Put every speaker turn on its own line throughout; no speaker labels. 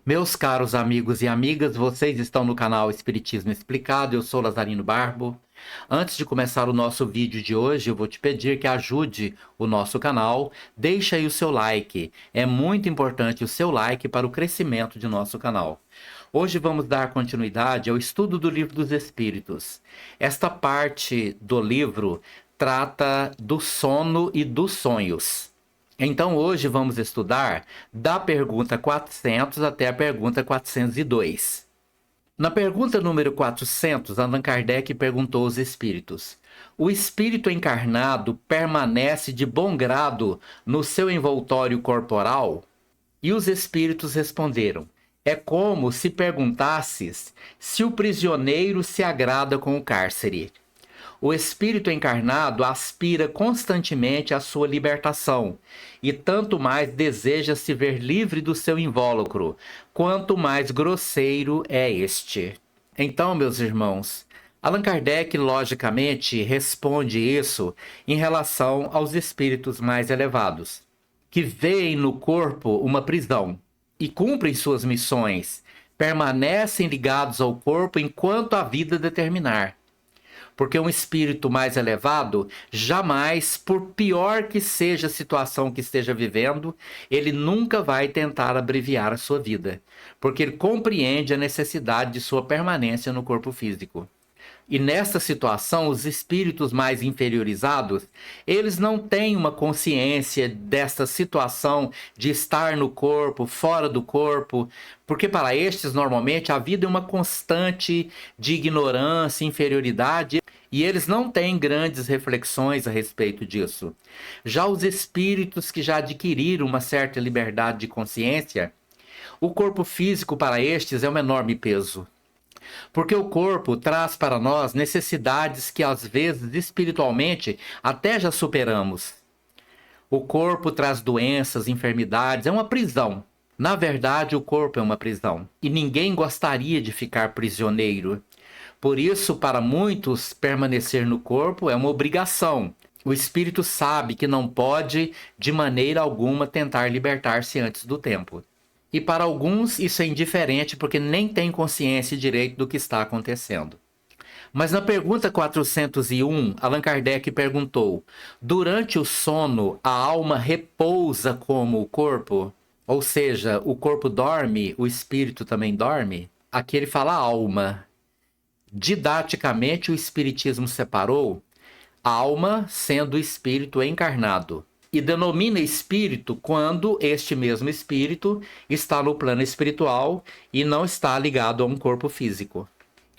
Meus caros amigos e amigas, vocês estão no canal Espiritismo Explicado, eu sou Lazarino Barbo. Antes de começar o nosso vídeo de hoje, eu vou te pedir que ajude o nosso canal, deixa aí o seu like. É muito importante o seu like para o crescimento de nosso canal. Hoje vamos dar continuidade ao estudo do Livro dos Espíritos. Esta parte do livro trata do sono e dos sonhos. Então hoje vamos estudar da pergunta 400 até a pergunta 402. Na pergunta número 400, Allan Kardec perguntou aos espíritos: o espírito encarnado permanece de bom grado no seu envoltório corporal? E os espíritos responderam: é como se perguntasses se o prisioneiro se agrada com o cárcere. O espírito encarnado aspira constantemente à sua libertação, e tanto mais deseja se ver livre do seu invólucro, quanto mais grosseiro é este. Então, meus irmãos, Allan Kardec logicamente responde isso em relação aos espíritos mais elevados, que veem no corpo uma prisão e cumprem suas missões, permanecem ligados ao corpo enquanto a vida determinar. Porque um espírito mais elevado, jamais, por pior que seja a situação que esteja vivendo, ele nunca vai tentar abreviar a sua vida, porque ele compreende a necessidade de sua permanência no corpo físico. E nessa situação, os espíritos mais inferiorizados, eles não têm uma consciência desta situação de estar no corpo, fora do corpo, porque para estes, normalmente, a vida é uma constante de ignorância, inferioridade, e eles não têm grandes reflexões a respeito disso. Já os espíritos que já adquiriram uma certa liberdade de consciência, o corpo físico para estes é um enorme peso. Porque o corpo traz para nós necessidades que às vezes espiritualmente até já superamos. O corpo traz doenças, enfermidades, é uma prisão. Na verdade, o corpo é uma prisão e ninguém gostaria de ficar prisioneiro. Por isso, para muitos, permanecer no corpo é uma obrigação. O espírito sabe que não pode, de maneira alguma, tentar libertar-se antes do tempo. E para alguns isso é indiferente porque nem tem consciência direito do que está acontecendo. Mas na pergunta 401, Allan Kardec perguntou: durante o sono, a alma repousa como o corpo? Ou seja, o corpo dorme, o espírito também dorme? Aqui ele fala alma. Didaticamente, o Espiritismo separou a alma sendo o espírito encarnado. E denomina espírito quando este mesmo espírito está no plano espiritual e não está ligado a um corpo físico.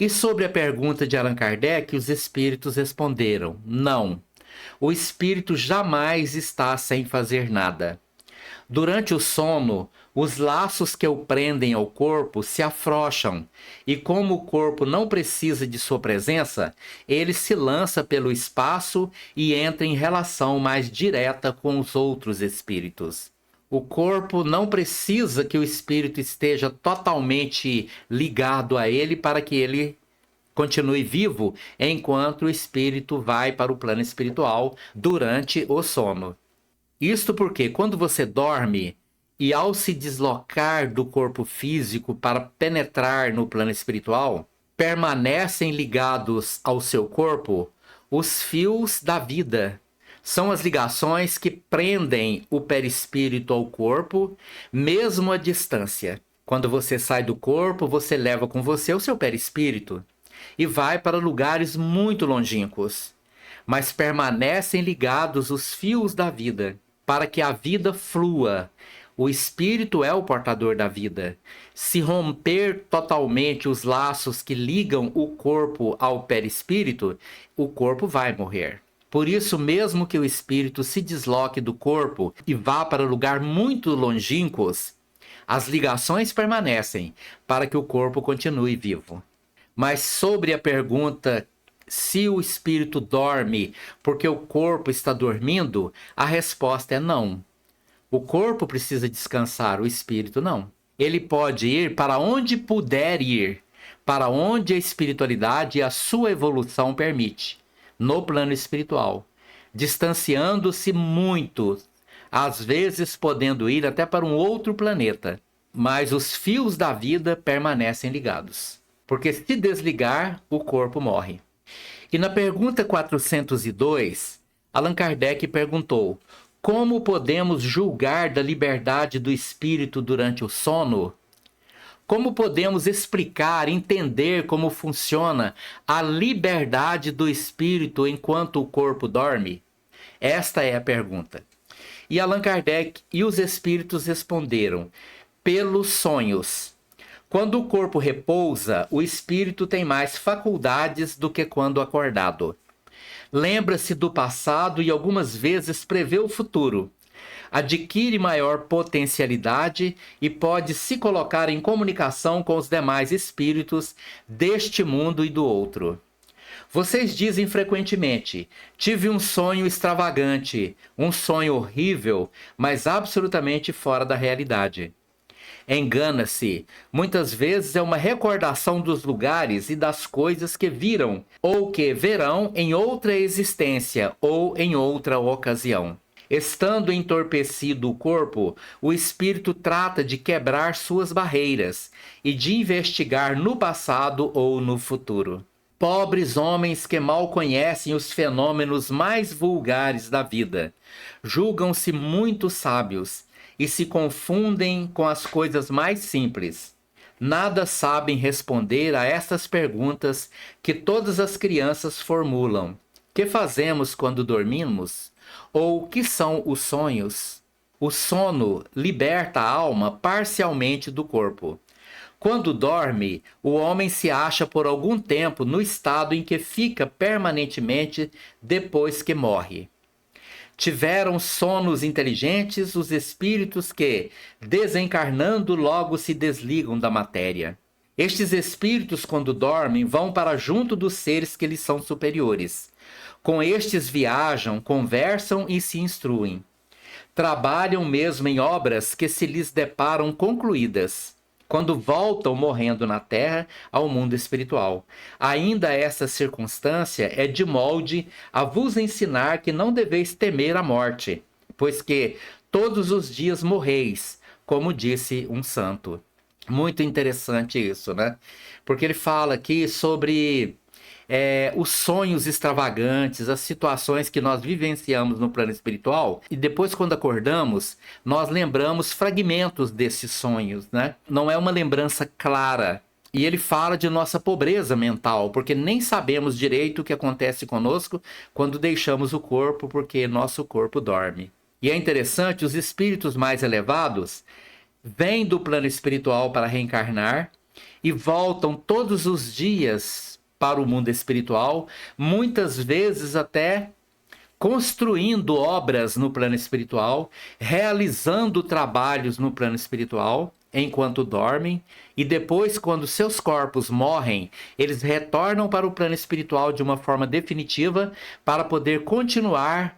E sobre a pergunta de Allan Kardec, os espíritos responderam: não, o espírito jamais está sem fazer nada. Durante o sono, os laços que o prendem ao corpo se afrouxam, e como o corpo não precisa de sua presença, ele se lança pelo espaço e entra em relação mais direta com os outros espíritos. O corpo não precisa que o espírito esteja totalmente ligado a ele para que ele continue vivo, enquanto o espírito vai para o plano espiritual durante o sono. Isto porque quando você dorme e ao se deslocar do corpo físico para penetrar no plano espiritual, permanecem ligados ao seu corpo os fios da vida. São as ligações que prendem o perispírito ao corpo, mesmo à distância. Quando você sai do corpo, você leva com você o seu perispírito e vai para lugares muito longínquos, mas permanecem ligados os fios da vida, para que a vida flua. O espírito é o portador da vida. Se romper totalmente os laços que ligam o corpo ao perispírito, o corpo vai morrer. Por isso, mesmo que o espírito se desloque do corpo e vá para lugares muito longínquos, as ligações permanecem para que o corpo continue vivo. Mas sobre a pergunta se o espírito dorme porque o corpo está dormindo, a resposta é não. O corpo precisa descansar, o espírito não. Ele pode ir para onde puder ir, para onde a espiritualidade e a sua evolução permite, no plano espiritual, distanciando-se muito, às vezes podendo ir até para um outro planeta. mas os fios da vida permanecem ligados. Porque se desligar, o corpo morre. E na pergunta 402, Allan Kardec perguntou: como podemos julgar da liberdade do espírito durante o sono? Como podemos explicar, entender como funciona a liberdade do espírito enquanto o corpo dorme? Esta é a pergunta. E Allan Kardec e os espíritos responderam: pelos sonhos. Quando o corpo repousa, o espírito tem mais faculdades do que quando acordado. Lembra-se do passado e algumas vezes prevê o futuro. Adquire maior potencialidade e pode se colocar em comunicação com os demais espíritos deste mundo e do outro. Vocês dizem frequentemente: tive um sonho extravagante, um sonho horrível, mas absolutamente fora da realidade. Engana-se. Muitas vezes é uma recordação dos lugares e das coisas que viram ou que verão em outra existência ou em outra ocasião. Estando entorpecido o corpo, o espírito trata de quebrar suas barreiras e de investigar no passado ou no futuro. Pobres homens que mal conhecem os fenômenos mais vulgares da vida, julgam-se muito sábios e se confundem com as coisas mais simples. Nada sabem responder a estas perguntas que todas as crianças formulam. Que fazemos quando dormimos? Ou que são os sonhos? O sono liberta a alma parcialmente do corpo. Quando dorme, o homem se acha por algum tempo no estado em que fica permanentemente depois que morre. Tiveram sonos inteligentes os espíritos que, desencarnando, logo se desligam da matéria. Estes espíritos, quando dormem, vão para junto dos seres que lhes são superiores. Com estes viajam, conversam e se instruem. Trabalham mesmo em obras que se lhes deparam concluídas, quando voltam morrendo na terra ao mundo espiritual. Ainda essa circunstância é de molde a vos ensinar que não deveis temer a morte, pois que todos os dias morreis, como disse um santo. Muito interessante isso, né? Porque ele fala aqui sobre os sonhos extravagantes, as situações que nós vivenciamos no plano espiritual, e depois, quando acordamos, nós lembramos fragmentos desses sonhos, né? Não é uma lembrança clara. E ele fala de nossa pobreza mental, porque nem sabemos direito o que acontece conosco quando deixamos o corpo, porque nosso corpo dorme. E é interessante, os espíritos mais elevados vêm do plano espiritual para reencarnar e voltam todos os dias para o mundo espiritual, muitas vezes até construindo obras no plano espiritual, realizando trabalhos no plano espiritual enquanto dormem, e depois, quando seus corpos morrem, eles retornam para o plano espiritual de uma forma definitiva para poder continuar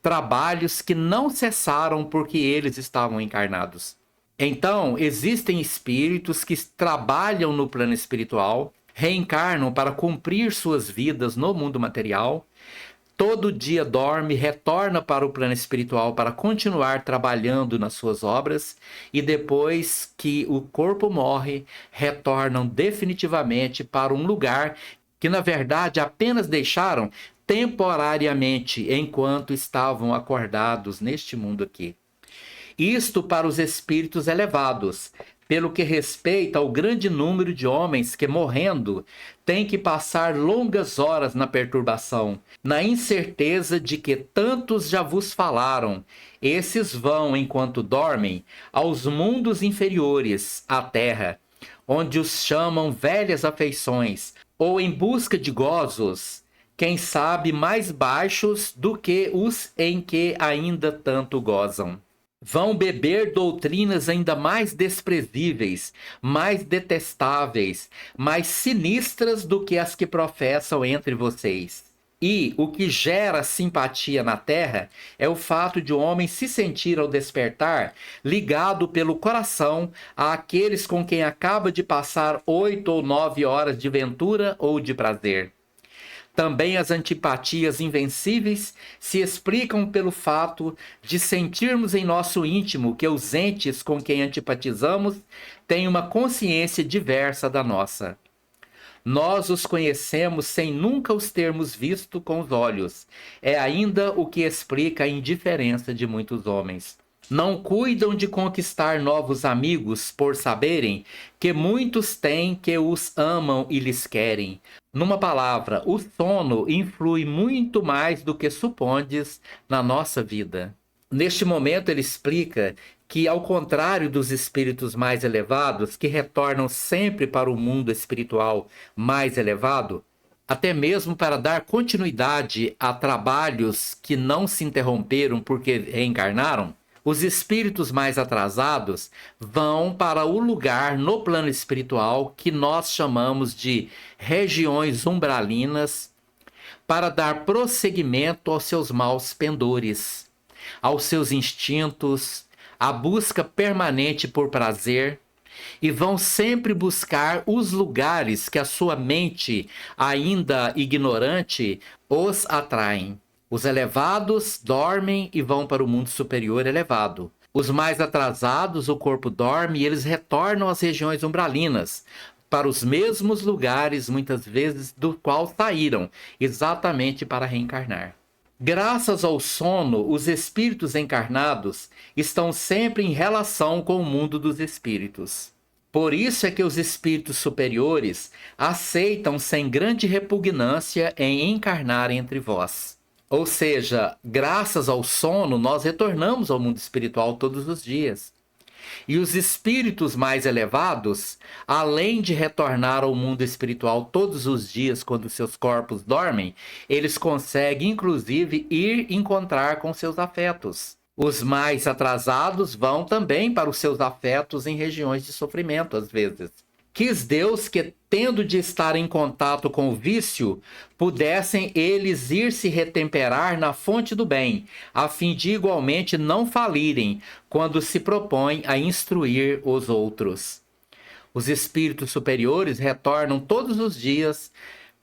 trabalhos que não cessaram porque eles estavam encarnados. Então, existem espíritos que trabalham no plano espiritual, reencarnam para cumprir suas vidas no mundo material, todo dia dorme, retorna para o plano espiritual para continuar trabalhando nas suas obras, e depois que o corpo morre, retornam definitivamente para um lugar que na verdade apenas deixaram temporariamente enquanto estavam acordados neste mundo aqui. Isto para os espíritos elevados, pelo que respeita ao grande número de homens que, morrendo, têm que passar longas horas na perturbação, na incerteza de que tantos já vos falaram. Esses vão, enquanto dormem, aos mundos inferiores, à terra, onde os chamam velhas afeições, ou em busca de gozos, quem sabe mais baixos do que os em que ainda tanto gozam. Vão beber doutrinas ainda mais desprezíveis, mais detestáveis, mais sinistras do que as que professam entre vocês. E o que gera simpatia na terra é o fato de o homem se sentir ao despertar ligado pelo coração àqueles com quem acaba de passar 8 ou 9 horas de ventura ou de prazer. Também as antipatias invencíveis se explicam pelo fato de sentirmos em nosso íntimo que os entes com quem antipatizamos têm uma consciência diversa da nossa. Nós os conhecemos sem nunca os termos visto com os olhos. É ainda o que explica a indiferença de muitos homens. Não cuidam de conquistar novos amigos por saberem que muitos têm que os amam e lhes querem. Numa palavra, o sono influi muito mais do que supondes na nossa vida. Neste momento ele explica que, ao contrário dos espíritos mais elevados, que retornam sempre para o mundo espiritual mais elevado, até mesmo para dar continuidade a trabalhos que não se interromperam porque reencarnaram, os espíritos mais atrasados vão para o lugar no plano espiritual que nós chamamos de regiões umbralinas para dar prosseguimento aos seus maus pendores, aos seus instintos, à busca permanente por prazer, e vão sempre buscar os lugares que a sua mente, ainda ignorante, os atraem. Os elevados dormem e vão para o mundo superior elevado. Os mais atrasados, o corpo dorme e eles retornam às regiões umbralinas, para os mesmos lugares, muitas vezes, do qual saíram, exatamente para reencarnar. Graças ao sono, os espíritos encarnados estão sempre em relação com o mundo dos espíritos. Por isso é que os espíritos superiores aceitam sem grande repugnância em encarnar entre vós. Ou seja, graças ao sono, nós retornamos ao mundo espiritual todos os dias. E os espíritos mais elevados, além de retornar ao mundo espiritual todos os dias quando seus corpos dormem, eles conseguem, inclusive, ir encontrar com seus afetos. Os mais atrasados vão também para os seus afetos em regiões de sofrimento, às vezes. Quis Deus que, tendo de estar em contato com o vício, pudessem eles ir se retemperar na fonte do bem, a fim de igualmente não falirem quando se propõem a instruir os outros. Os espíritos superiores retornam todos os dias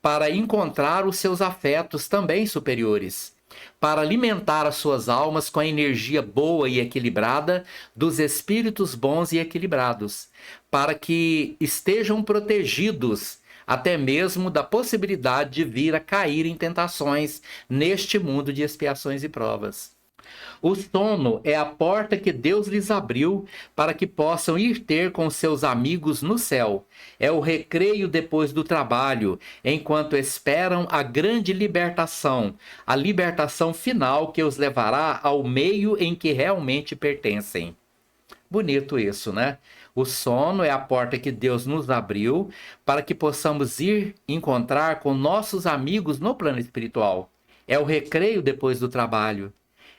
para encontrar os seus afetos também superiores, para alimentar as suas almas com a energia boa e equilibrada dos espíritos bons e equilibrados, para que estejam protegidos até mesmo da possibilidade de vir a cair em tentações neste mundo de expiações e provas. O sono é a porta que Deus lhes abriu para que possam ir ter com seus amigos no céu. É o recreio depois do trabalho, enquanto esperam a grande libertação, a libertação final que os levará ao meio em que realmente pertencem. Bonito isso, né? O sono é a porta que Deus nos abriu para que possamos ir encontrar com nossos amigos no plano espiritual. É o recreio depois do trabalho,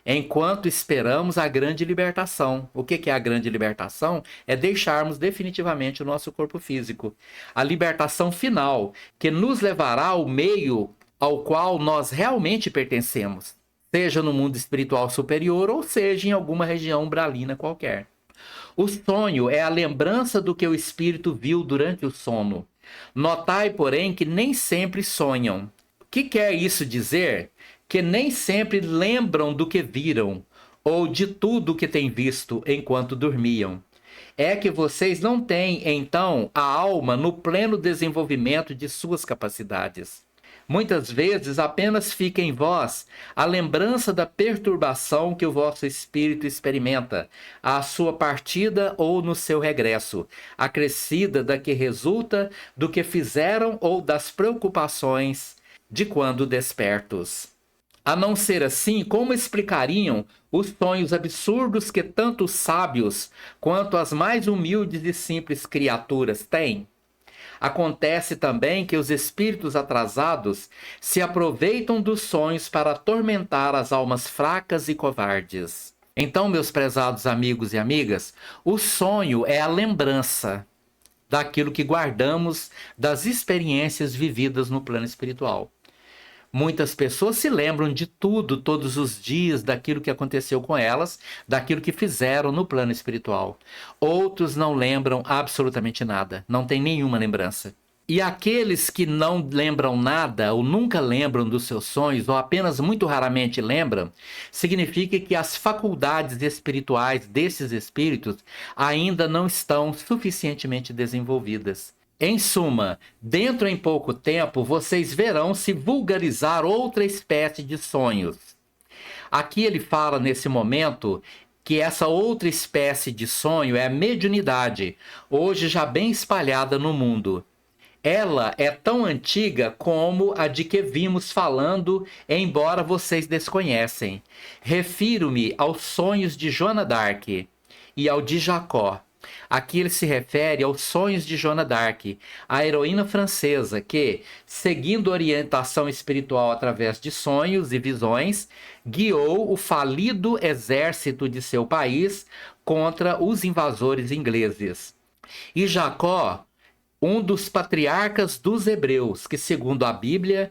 enquanto esperamos a grande libertação. O que é a grande libertação? É deixarmos definitivamente o nosso corpo físico. A libertação final, que nos levará ao meio ao qual nós realmente pertencemos, seja no mundo espiritual superior ou seja em alguma região umbralina qualquer. O sonho é a lembrança do que o espírito viu durante o sono. Notai, porém, que nem sempre sonham. O que quer isso dizer? Que nem sempre lembram do que viram, ou de tudo o que têm visto enquanto dormiam. É que vocês não têm, então, a alma no pleno desenvolvimento de suas capacidades. Muitas vezes apenas fica em vós a lembrança da perturbação que o vosso espírito experimenta, à sua partida ou no seu regresso, acrescida da que resulta do que fizeram ou das preocupações de quando despertos. A não ser assim, como explicariam os sonhos absurdos que tanto os sábios quanto as mais humildes e simples criaturas têm? Acontece também que os espíritos atrasados se aproveitam dos sonhos para atormentar as almas fracas e covardes. Então, meus prezados amigos e amigas, o sonho é a lembrança daquilo que guardamos das experiências vividas no plano espiritual. Muitas pessoas se lembram de tudo, todos os dias, daquilo que aconteceu com elas, daquilo que fizeram no plano espiritual. Outros não lembram absolutamente nada, não tem nenhuma lembrança. E aqueles que não lembram nada, ou nunca lembram dos seus sonhos, ou apenas muito raramente lembram, significa que as faculdades espirituais desses espíritos ainda não estão suficientemente desenvolvidas. Em suma, dentro em pouco tempo, vocês verão se vulgarizar outra espécie de sonhos. Aqui ele fala nesse momento que essa outra espécie de sonho é a mediunidade, hoje já bem espalhada no mundo. Ela é tão antiga como a de que vimos falando, embora vocês desconhecem. Refiro-me aos sonhos de Joana d'Arc e ao de Jacó. Aqui ele se refere aos sonhos de Joana d'Arc, a heroína francesa que, seguindo orientação espiritual através de sonhos e visões, guiou o falido exército de seu país contra os invasores ingleses. E Jacó, um dos patriarcas dos hebreus, que, segundo a Bíblia,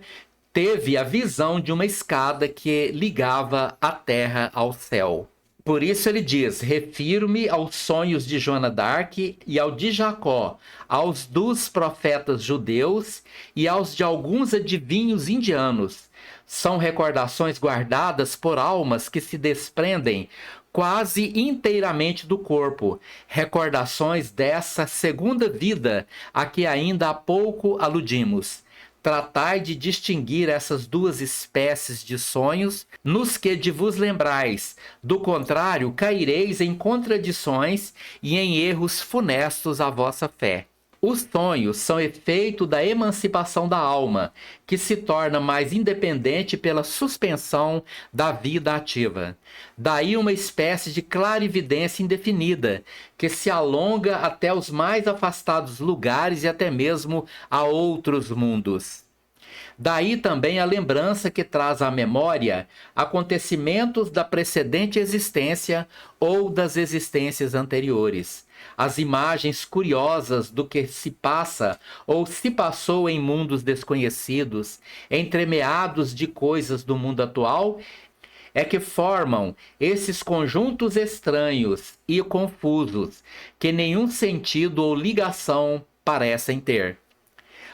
teve a visão de uma escada que ligava a terra ao céu. Por isso ele diz: refiro-me aos sonhos de Joana d'Arc e ao de Jacó, aos dos profetas judeus e aos de alguns adivinhos indianos. São recordações guardadas por almas que se desprendem quase inteiramente do corpo, recordações dessa segunda vida a que ainda há pouco aludimos. Tratai de distinguir essas duas espécies de sonhos, nos que de vos lembrais, do contrário, caireis em contradições e em erros funestos à vossa fé. Os sonhos são efeito da emancipação da alma, que se torna mais independente pela suspensão da vida ativa. Daí uma espécie de clarividência indefinida, que se alonga até os mais afastados lugares e até mesmo a outros mundos. Daí também a lembrança que traz à memória acontecimentos da precedente existência ou das existências anteriores. As imagens curiosas do que se passa ou se passou em mundos desconhecidos, entremeados de coisas do mundo atual, é que formam esses conjuntos estranhos e confusos, que nenhum sentido ou ligação parecem ter.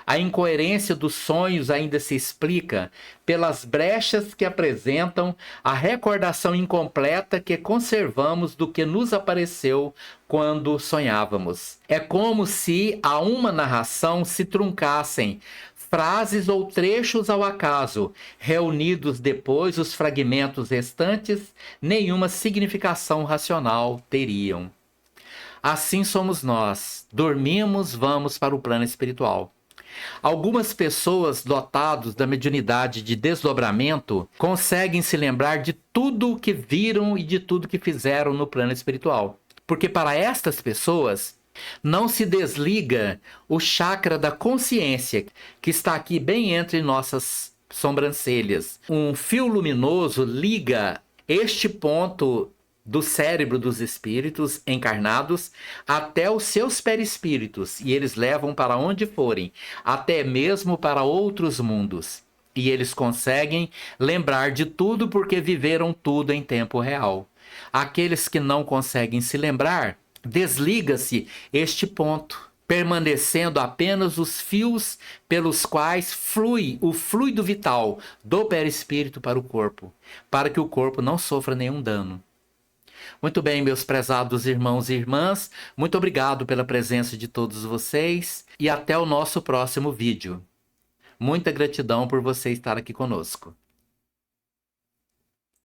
A incoerência dos sonhos ainda se explica pelas brechas que apresentam a recordação incompleta que conservamos do que nos apareceu quando sonhávamos. É como se a uma narração se truncassem frases ou trechos ao acaso, reunidos depois os fragmentos restantes, nenhuma significação racional teriam. Assim somos nós, dormimos, vamos para o plano espiritual. Algumas pessoas dotadas da mediunidade de desdobramento conseguem se lembrar de tudo o que viram e de tudo que fizeram no plano espiritual. Porque para estas pessoas não se desliga o chakra da consciência, que está aqui bem entre nossas sobrancelhas. Um fio luminoso liga este ponto do cérebro dos espíritos encarnados até os seus perispíritos, e eles levam para onde forem, até mesmo para outros mundos. E eles conseguem lembrar de tudo porque viveram tudo em tempo real. Aqueles que não conseguem se lembrar, desliga-se este ponto, permanecendo apenas os fios pelos quais flui o fluido vital do perispírito para o corpo, para que o corpo não sofra nenhum dano. Muito bem, meus prezados irmãos e irmãs, muito obrigado pela presença de todos vocês e até o nosso próximo vídeo. Muita gratidão por você estar aqui conosco.